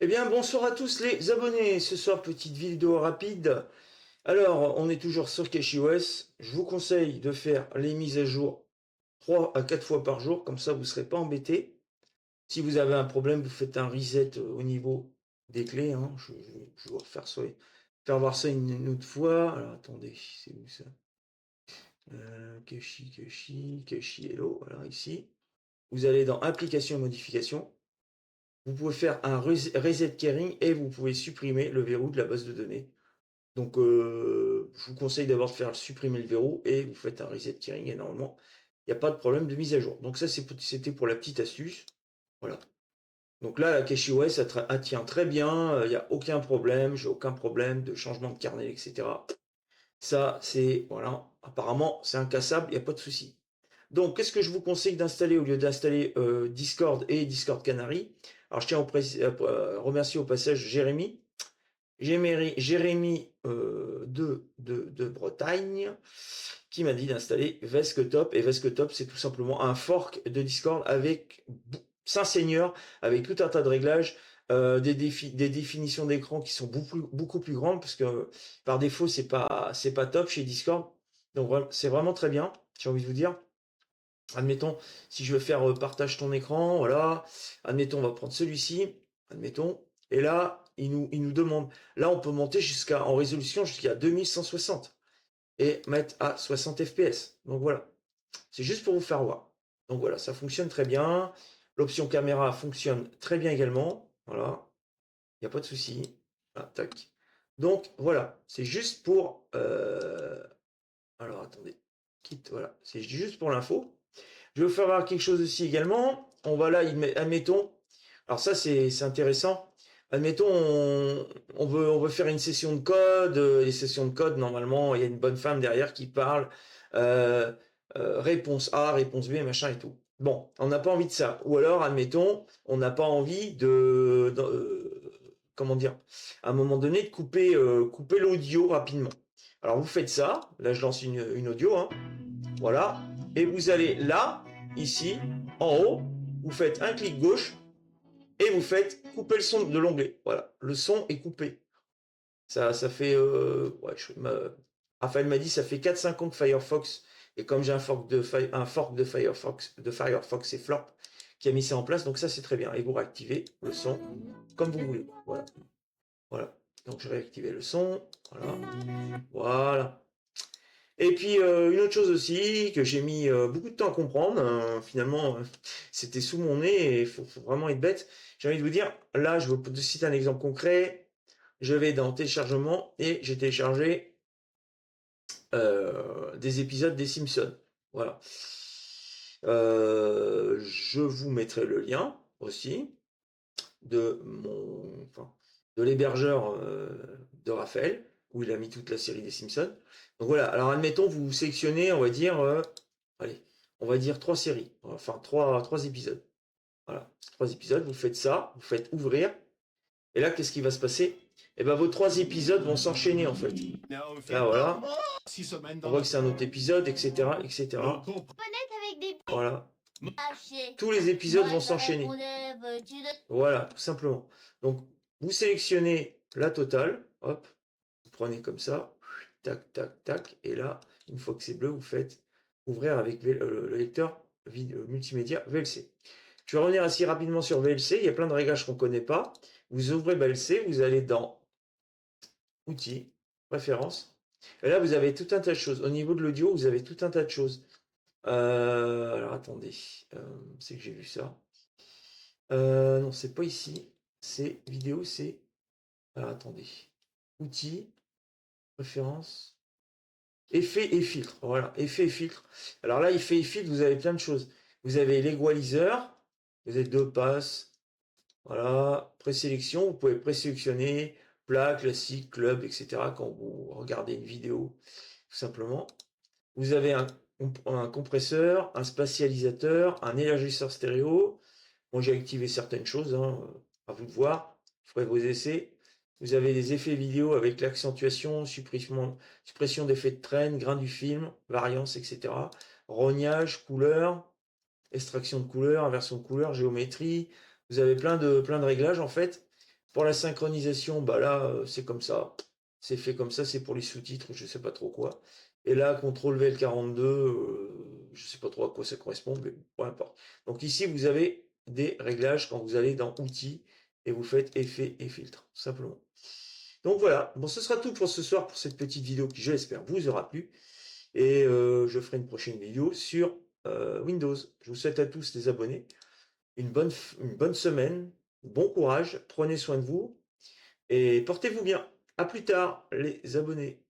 Eh bien, bonsoir à tous les abonnés. Ce soir, petite vidéo rapide. Alors, on est toujours sur CacheOS. Je vous conseille de faire les mises à jour 3 à 4 fois par jour. Comme ça, vous ne serez pas embêtés. Si vous avez un problème, vous faites un reset au niveau des clés, hein. Je vais vous faire voir ça une autre fois. Alors, attendez, c'est où ça? Cache, Hello. Voilà, ici. Vous allez dans Applications et modifications. Vous pouvez faire un reset keyring et vous pouvez supprimer le verrou de la base de données. Donc, je vous conseille d'abord de faire supprimer le verrou et vous faites un reset keyring et normalement, il n'y a pas de problème de mise à jour. Donc ça, c'était pour la petite astuce. Voilà. Donc là, la CacheOS, elle tient très bien. Il n'y a aucun problème. J'ai aucun problème de changement de kernel, etc. Ça, c'est, voilà. Apparemment, c'est incassable. Il n'y a pas de souci. Donc, qu'est-ce que je vous conseille d'installer au lieu d'installer Discord et Discord Canary? Alors, je tiens à remercier au passage Jérémy de Bretagne, qui m'a dit d'installer Vesctop. Et Vesctop, c'est tout simplement un fork de Discord avec 5 seigneurs, avec tout un tas de réglages, des définitions d'écran qui sont beaucoup plus grandes, parce que par défaut, c'est pas top chez Discord. Donc, c'est vraiment très bien, j'ai envie de vous dire. Admettons, si je veux faire partage ton écran, voilà. Admettons, on va prendre celui-ci. Admettons. Et là, il nous demande. Là, on peut monter en résolution jusqu'à 2160 et mettre à 60 fps. Donc voilà. C'est juste pour vous faire voir. Donc voilà, ça fonctionne très bien. L'option caméra fonctionne très bien également. Voilà. Il n'y a pas de souci. Ah, tac. Donc voilà. C'est juste pour. Alors attendez. Quitte. Voilà. C'est juste pour l'info. Je vais vous faire voir quelque chose aussi également. On va là, admettons, alors ça c'est intéressant. Admettons, on veut faire une session de code. Les sessions de code, normalement, il y a une bonne femme derrière qui parle. euh, réponse A, réponse B, machin et tout. Bon, on n'a pas envie de ça. Ou alors, admettons, on n'a pas envie comment dire, à un moment donné, de couper l'audio rapidement. Alors vous faites ça. Là, je lance une audio, hein. Voilà. Et vous allez là, ici, en haut, vous faites un clic gauche et vous faites couper le son de l'onglet. Voilà, le son est coupé. Ça fait, ouais, Raphaël m'a dit, ça fait 4-5 ans que Firefox, et comme j'ai un fork de Firefox et Flop qui a mis ça en place, donc ça c'est très bien. Et vous réactivez le son comme vous voulez. Voilà. Voilà. Donc je réactivais le son. Voilà. Voilà. Et puis une autre chose aussi que j'ai mis beaucoup de temps à comprendre, finalement c'était sous mon nez et faut vraiment être bête. J'ai envie de vous dire, là je vous citer un exemple concret. Je vais dans téléchargement et j'ai téléchargé des épisodes des Simpsons. Voilà. Je vous mettrai le lien aussi de l'hébergeur de Raphaël, où il a mis toute la série des Simpsons. Donc voilà, alors admettons, vous sélectionnez, on va dire, allez, on va dire 3 séries, enfin 3 épisodes. Voilà, 3 épisodes, vous faites ça, vous faites ouvrir, et là, qu'est-ce qui va se passer? Eh ben, vos 3 épisodes vont s'enchaîner, en fait. Là, voilà, on voit que c'est un autre épisode, etc., etc. Voilà, tous les épisodes vont s'enchaîner. Voilà, tout simplement. Donc, vous sélectionnez la totale, hop, vous prenez comme ça, tac, tac, tac, et là, une fois que c'est bleu, vous faites ouvrir avec le lecteur multimédia VLC. Je vais revenir assez rapidement sur VLC, il y a plein de réglages qu'on ne connaît pas. Vous ouvrez VLC, vous allez dans Outils, Préférences, et là, vous avez tout un tas de choses. Au niveau de l'audio, vous avez tout un tas de choses. Alors, attendez, c'est que j'ai vu ça. Non, c'est pas ici. C'est vidéo, c'est. Alors, attendez. Outils, préférences, effets et filtres. Voilà, effets et filtres. Alors là, effets et filtres, vous avez plein de choses. Vous avez l'égaliseur, vous avez 2 passes. Voilà, présélection, vous pouvez présélectionner plat, classique, club, etc. quand vous regardez une vidéo, tout simplement. Vous avez un compresseur, un spatialisateur, un élargisseur stéréo. Moi, j'ai activé certaines choses, hein, à vous de voir. Vous ferez vos essais. Vous avez des effets vidéo avec l'accentuation, suppression d'effets de traîne, grain du film, variance, etc. Rognage, couleur, extraction de couleur, inversion de couleur, géométrie. Vous avez plein de réglages en fait. Pour la synchronisation, bah là, c'est comme ça. C'est fait comme ça, c'est pour les sous-titres, je sais pas trop quoi. Et là, CTRL V 42, je sais pas trop à quoi ça correspond, mais peu importe. Donc ici, vous avez des réglages quand vous allez dans Outils et vous faites Effets et Filtres, simplement. Donc voilà, bon, ce sera tout pour ce soir pour cette petite vidéo qui, je l'espère, vous aura plu. Et je ferai une prochaine vidéo sur Windows. Je vous souhaite à tous les abonnés une bonne semaine, bon courage, prenez soin de vous et portez-vous bien. À plus tard, les abonnés.